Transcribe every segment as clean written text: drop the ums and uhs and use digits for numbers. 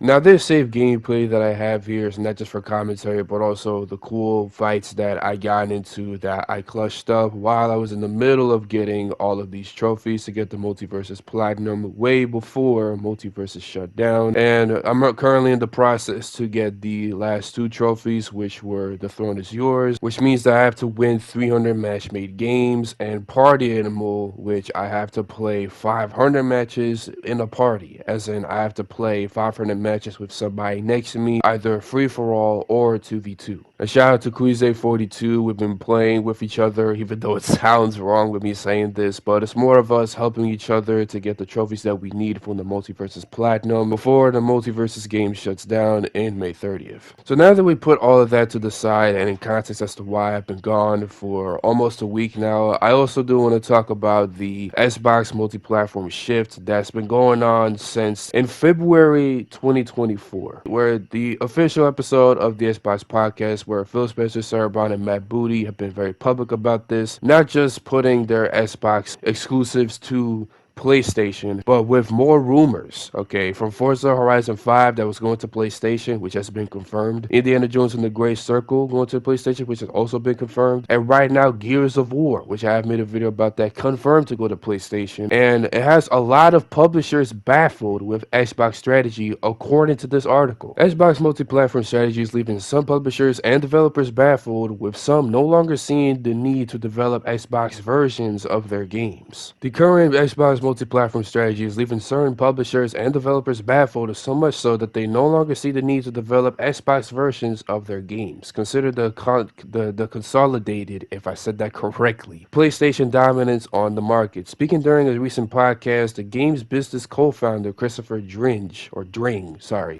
Now, this save gameplay that I have here is not just for commentary, but also the cool fights that I got into that I clutched up while I was in the middle of getting all of these trophies to get the Multiversus Platinum way before Multiversus shut down. And I'm currently in the process to get the last two trophies, which were The Throne is Yours, which means that I have to win 300 match-made games, and Party Animal, which I have to play 500 matches in a party, as in I have to play 500 matches with somebody next to me, either free for all or 2v2. A shout out to Quize42. We've been playing with each other, even though it sounds wrong with me saying this, but it's more of us helping each other to get the trophies that we need from the Multiversus Platinum before the Multiversus game shuts down in May 30th. So now that we put all of that to the side and in context as to why I've been gone for almost a week now, I also do want to talk about the Xbox Multiplatform Shift that's been going on since in February 2024, where the official episode of the Xbox podcast where Phil Spencer, Sarah Brown, and Matt Booty have been very public about this, not just putting their Xbox exclusives to PlayStation, but with more rumors, okay, from Forza Horizon 5 that was going to PlayStation, which has been confirmed, Indiana Jones and the Great Circle going to PlayStation, which has also been confirmed, and right now Gears of War, which I have made a video about that, confirmed to go to PlayStation, and it has a lot of publishers baffled with Xbox strategy according to this article. Xbox multi-platform strategy is leaving some publishers and developers baffled, with some no longer seeing the need to develop Xbox versions of their games. The current Xbox multi-platform strategy is leaving certain publishers and developers baffled, so much so that they no longer see the need to develop Xbox versions of their games. Consider the consolidated, if I said that correctly, PlayStation dominance on the market. Speaking during a recent podcast, the game's business co-founder Christopher Dring,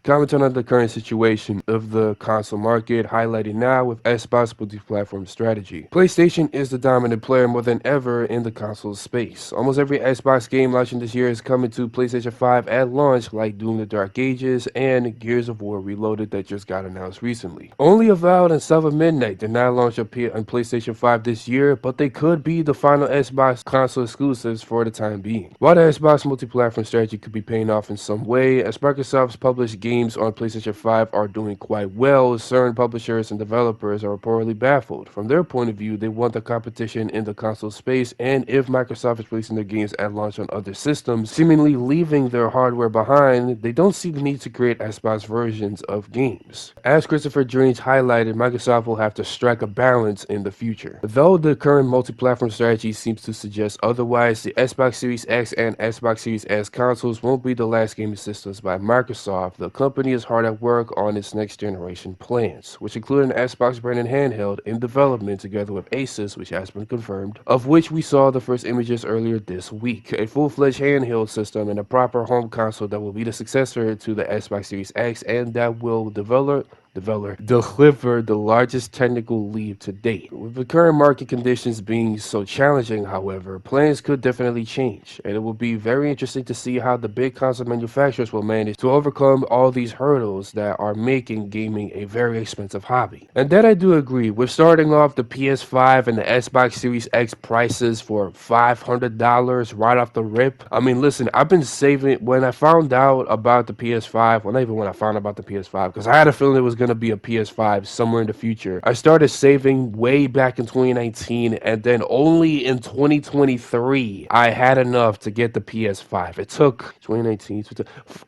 commented on the current situation of the console market, highlighting now with Xbox multi-platform strategy. PlayStation is the dominant player more than ever in the console space. Almost every Xbox game launching this year is coming to PlayStation 5 at launch, like Doom the Dark Ages and Gears of War Reloaded that just got announced recently. Only Avowed and South of Midnight did not launch on PlayStation 5 this year, but they could be the final Xbox console exclusives for the time being. While the Xbox multi-platform strategy could be paying off in some way, as Microsoft's published games on PlayStation 5 are doing quite well, certain publishers and developers are reportedly baffled. From their point of view, they want the competition in the console space, and if Microsoft is releasing their games at launch on other systems, seemingly leaving their hardware behind, they don't see the need to create Xbox versions of games. As Christopher Drange highlighted, Microsoft will have to strike a balance in the future. Though the current multi-platform strategy seems to suggest otherwise, the Xbox Series X and Xbox Series S consoles won't be the last gaming systems by Microsoft. The company is hard at work on its next generation plans, which include an Xbox branded handheld in development together with Asus, which has been confirmed, of which we saw the first images earlier this week. A full-fledged handheld system and a proper home console that will be the successor to the Xbox Series X and that will deliver the largest technical leap to date. With the current market conditions being so challenging, however, plans could definitely change, and it will be very interesting to see how the big console manufacturers will manage to overcome all these hurdles that are making gaming a very expensive hobby. And that I do agree with starting off the PS5 and the Xbox Series X prices for $500 right off the rip. I mean, listen, I've been saving when I found out about the PS5, well, not even when I found out about the PS5, because I had a feeling it was going to be a PS5 somewhere in the future. I started saving way back in 2019, and then only in 2023, I had enough to get the PS5. It took 2019,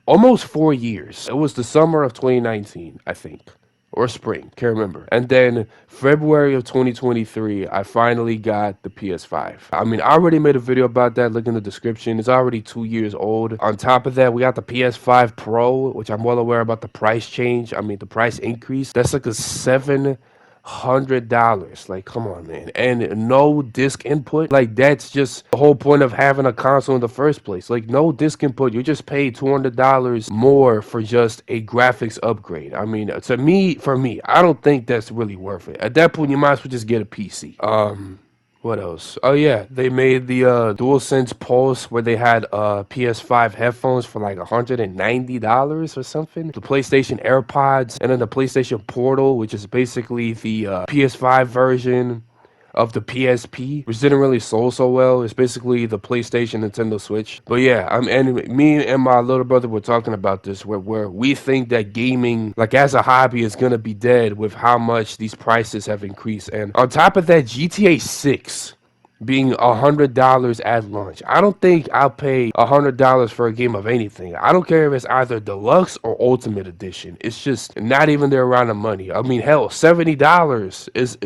almost 4 years. It was the summer of 2019, I think. Or spring, can't remember. And then February of 2023, I finally got the PS5. I mean, I already made a video about that. Look in the description. It's already 2 years old. On top of that, we got the PS5 Pro, which I'm well aware about the price change. I mean, the price increase. That's like a $700. Like, come on, man. And no disc input. Like, that's just the whole point of having a console in the first place. Like, no disc input. You just pay $200 more for just a graphics upgrade. I mean, for me, I don't think that's really worth it. At that point, you might as well just get a PC. What else? Oh yeah, they made the DualSense Pulse where they had PS5 headphones for like $190 or something. The PlayStation AirPods and then the PlayStation Portal, which is basically the PS5 version of the PSP, which didn't really sold so well. It's basically the PlayStation, Nintendo Switch. But yeah, and me and my little brother were talking about this, where we think that gaming, like as a hobby, is gonna be dead with how much these prices have increased. And on top of that, GTA 6 being $100 at launch. I don't think I'll pay $100 for a game of anything. I don't care if it's either deluxe or ultimate edition. It's just not even their round of money. I mean, hell, $70 is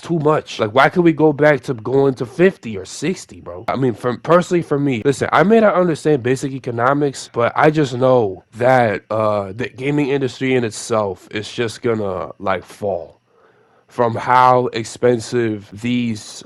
too much. Like, why could we go back to going to 50 or 60, bro? I mean, personally for me, listen, I may not understand basic economics, but I just know that the gaming industry in itself is just gonna like fall from how expensive this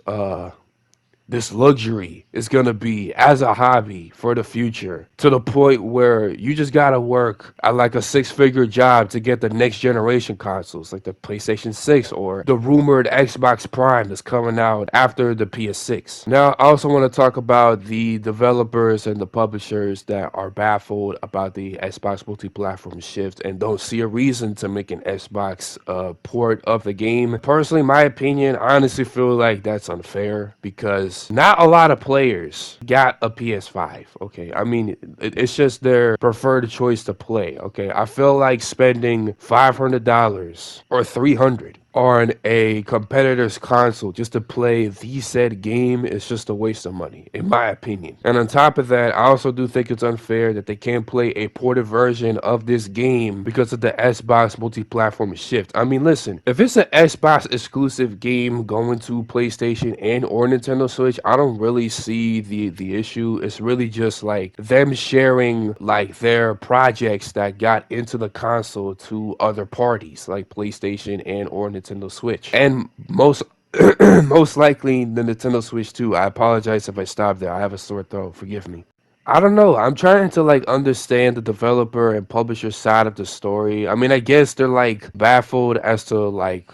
luxury is going to be as a hobby for the future, to the point where you just got to work at like a six-figure job to get the next generation consoles like the PlayStation 6 or the rumored Xbox Prime that's coming out after the PS6. Now, I also want to talk about the developers and the publishers that are baffled about the Xbox Multiplatform Shift and don't see a reason to make an Xbox port of the game. Personally, my opinion, I honestly feel like that's unfair because not a lot of players got a PS5. Okay, I mean, it's just their preferred choice to play. Okay, I feel like spending $500 or $300 on a competitor's console just to play the said game is just a waste of money, in my opinion. And on top of that, I also do think it's unfair that they can't play a ported version of this game because of the Xbox Multi-Platform Shift. I mean, listen, if it's an Xbox exclusive game going to PlayStation and or Nintendo Switch, I don't really see the issue. It's really just like them sharing like their projects that got into the console to other parties like PlayStation and or Nintendo Switch, and most likely the Nintendo Switch too. I apologize if I stopped there. I have a sore throat. Forgive me. I don't know. I'm trying to like understand the developer and publisher side of the story. I mean, I guess they're like baffled as to like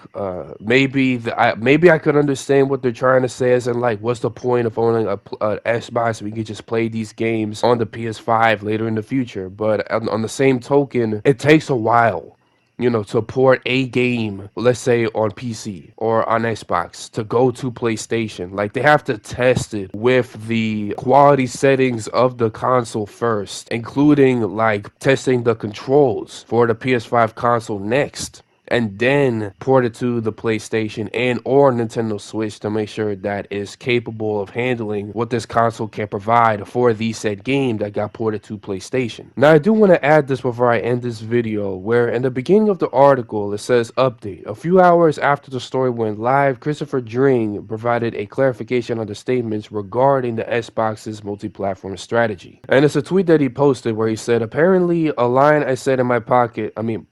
maybe I could understand what they're trying to say as in like what's the point of owning a Xbox? We could just play these games on the PS5 later in the future. But on the same token, it takes a while, to port a game, let's say on PC or on Xbox, to go to PlayStation. Like, they have to test it with the quality settings of the console first, including like testing the controls for the PS5 console next, and then port it to the PlayStation and or Nintendo Switch to make sure that is capable of handling what this console can provide for the said game that got ported to PlayStation. Now, I do want to add this before I end this video, where in the beginning of the article it says update. A few hours after the story went live, Christopher Dring provided a clarification on the statements regarding the Xbox's multi-platform strategy. And it's a tweet that he posted where he said, apparently a line I said in my podcast,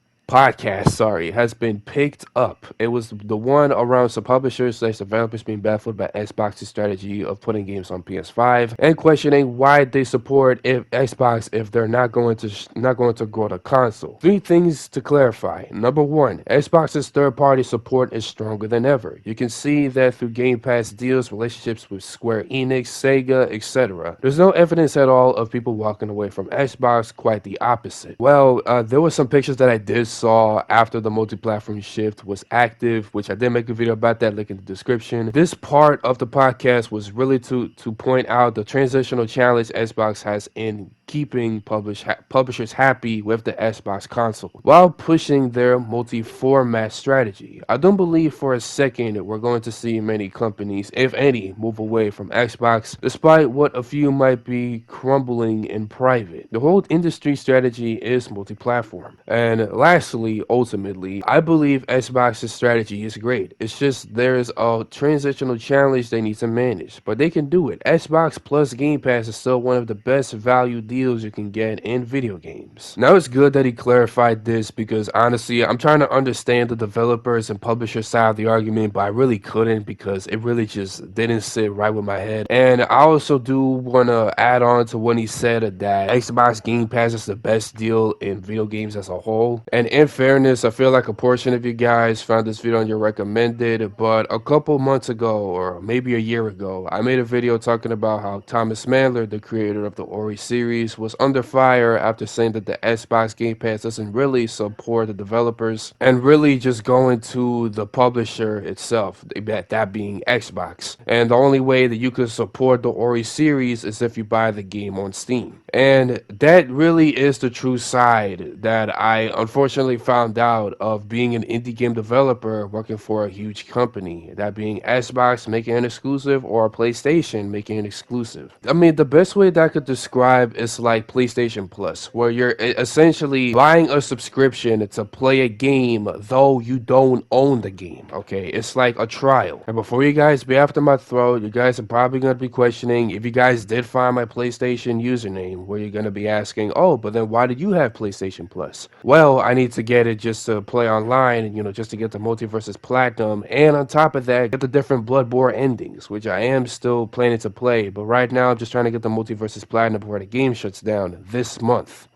has been picked up. It was the one around some publishers / developers being baffled by Xbox's strategy of putting games on PS5 and questioning why they support Xbox if they're not going to grow the console. Three things to clarify. Number one, Xbox's third-party support is stronger than ever. You can see that through Game Pass deals, relationships with Square Enix, Sega, etc. There's no evidence at all of people walking away from Xbox, quite the opposite. Well, there were some pictures that I did saw after the multi-platform shift was active, which I did make a video about that, link in the description. This part of the podcast was really to point out the transitional challenge Xbox has in keeping publishers happy with the Xbox console while pushing their multi-format strategy. I don't believe for a second we're going to see many companies, if any, move away from Xbox, despite what a few might be crumbling in private. The whole industry strategy is multi-platform. And lastly, ultimately, I believe Xbox's strategy is great. It's just there's a transitional challenge they need to manage, but they can do it. Xbox plus Game Pass is still one of the best value deals you can get in video games. Now, it's good that he clarified this because honestly, I'm trying to understand the developers and publishers side of the argument, but I really couldn't because it really just didn't sit right with my head. And I also do want to add on to when he said that Xbox Game Pass is the best deal in video games as a whole. And in fairness, I feel like a portion of you guys found this video on your recommended, but a couple months ago, or maybe a year ago, I made a video talking about how Thomas Mahlers, the creator of the Ori series, was under fire after saying that the Xbox Game Pass doesn't really support the developers and really just going to the publisher itself, that being Xbox. And the only way that you could support the Ori series is if you buy the game on Steam. And that really is the true side that I unfortunately found out of being an indie game developer working for a huge company, that being Xbox making an exclusive or PlayStation making an exclusive. I mean, the best way that I could describe is like PlayStation Plus, where you're essentially buying a subscription to play a game though you don't own the game. Okay, it's like a trial. And before you guys be after my throat, you guys are probably going to be questioning if you guys did find my PlayStation username, where you're going to be asking, oh, but then why did you have PlayStation Plus? Well, I need to get it just to play online, and just to get the Multiversus Platinum, and on top of that, get the different Bloodborne endings, which I am still planning to play, but right now I'm just trying to get the Multiversus Platinum before the game shuts down this month.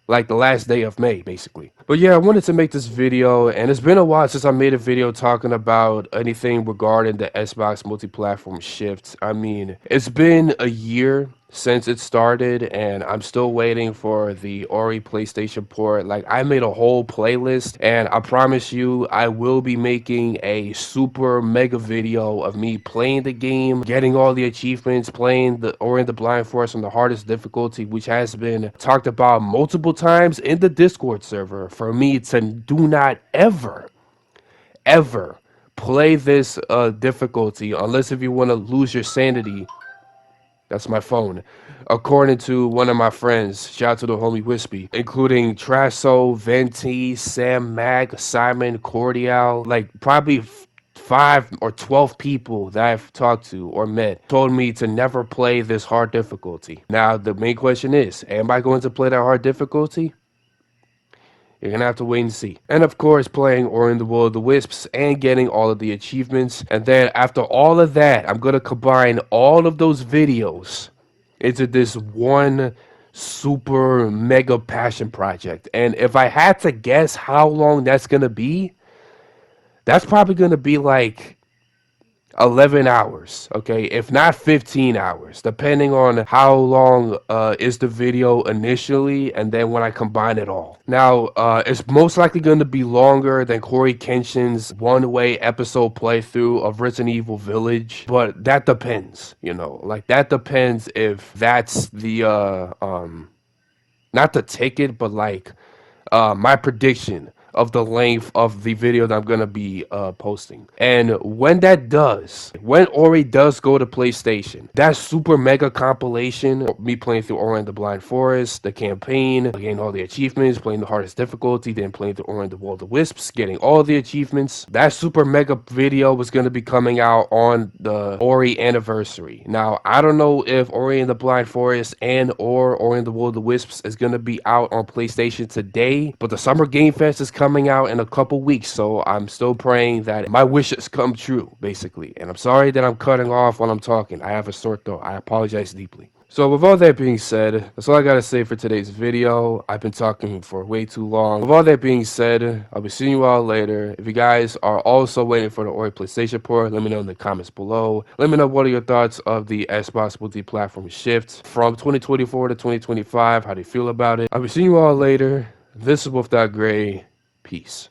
Like the last day of May, basically. But yeah, I wanted to make this video, and it's been a while since I made a video talking about anything regarding the Xbox Multiplatform Shift. I mean, it's been a year since it started, and I'm still waiting for the Ori PlayStation port. Like, I made a whole playlist, and I promise you, I will be making a super mega video of me playing the game, getting all the achievements, playing the Ori and the Blind Forest on the hardest difficulty, which has been talked about multiple times in the Discord server for me to do not ever play this difficulty unless if you want to lose your sanity. That's my phone. According to one of my friends, shout out to the homie Wispy, including Trasso, Venti, Sam Mac, Simon, Cordial, like probably 5 or 12 people that I've talked to or met told me to never play this hard difficulty. Now, the main question is, am I going to play that hard difficulty? You're gonna have to wait and see. And of course, playing Ori and the Will of the Wisps and getting all of the achievements. And then after all of that, I'm gonna combine all of those videos into this one super mega passion project. And if I had to guess how long that's gonna be, that's probably gonna be like 11 hours, okay, if not 15 hours, depending on how long is the video initially and then when I combine it all. Now, it's most likely going to be longer than Corey Kenshin's one-way episode playthrough of Resident Evil Village, but that depends, like that depends if that's the not the ticket, but like my prediction of the length of the video that I'm gonna be posting. And when Ori does go to PlayStation, that super mega compilation, me playing through Ori and the Blind Forest, the campaign, getting all the achievements, playing the hardest difficulty, then playing through Ori and the Will of the Wisps, getting all the achievements, that super mega video was gonna be coming out on the Ori anniversary. Now, I don't know if Ori and the Blind Forest and or Ori and the Will of the Wisps is gonna be out on PlayStation today, but the Summer Game Fest is coming out in a couple weeks, so I'm still praying that my wishes come true, basically. And I'm sorry that I'm cutting off while I'm talking. I have a sore throat. I apologize deeply. So with all that being said, that's all I gotta say for today's video. I've been talking for way too long. With all that being said, I'll be seeing you all later. If you guys are also waiting for the Ori PlayStation port, let me know in the comments below. Let me know what are your thoughts of the Xbox Multi-Platform Shift from 2024 to 2025. How do you feel about it? I'll be seeing you all later. This is Wolf Gray. Peace.